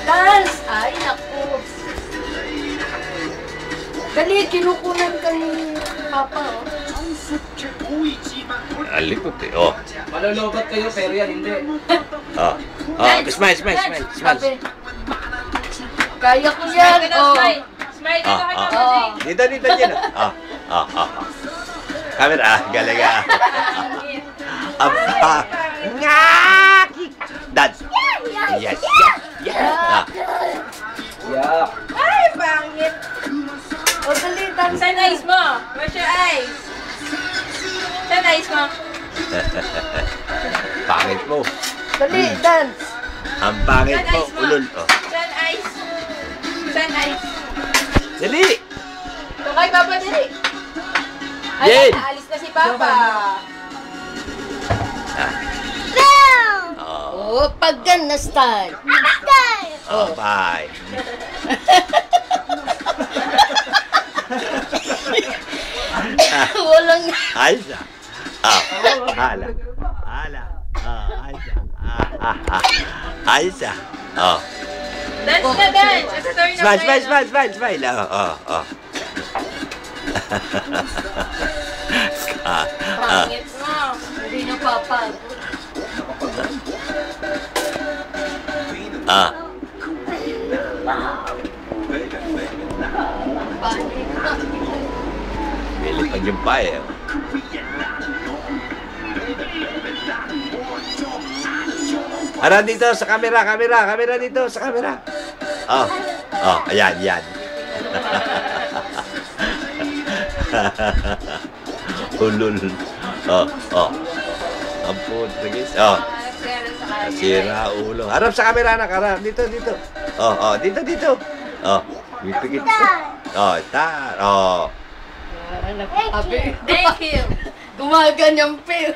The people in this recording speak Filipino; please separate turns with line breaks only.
Dance! Ay, naku. Dali, kinukunan ka ni Papa, oh.
Alikot eh. Oh.
Malolobat kayo, pero yan hindi.
Oh. Oh, smile, smile, smile, smile.
Sabi, kaya ko yan, oh.
Smile ka kay Papa
Oh.
Jay.
Dito, dito, dito. Oh, oh, oh. Camera, galing ah. Aba. Ngaki. Dance. Yes, yes, yes. Ah.
Yeah.
Ay, pangit.
O, dali, dance.
Saan eyes mo? Where's your eyes? Saan eyes mo?
Pangit mo.
Dali, dance.
Ang pangit mo, ulol. Oh.
Saan eyes? Saan eyes?
Dali.
Ito kay Papa Jay.
Jay!
Ay, naalis na si Papa.
Oh,
Oh, paggan na style.
oh, bye.
Walang...
Ayos ah. Ah, hala. Hala. Ah, ayos ah. Ayos ah. Oh.
Dance na dance. It's a turn of
Smile, smile, smile, smile, smile. Oh, oh, oh.
Pangit mo.
Hindi na Papa.
Ah. Pili pag yung pa eh. Ano dito sa camera, camera dito sa camera. Oh. Oh, ayan, yan. Ulul. Oh, oh. Ang putragis. Oh. Sira ulo. Harap sa camera na, harap. Dito, dito. Oh, oh, dito, dito. Oh, pipikit. Oh, tar. Oh.
Sabi,
Thank you.
gumaganyang pil.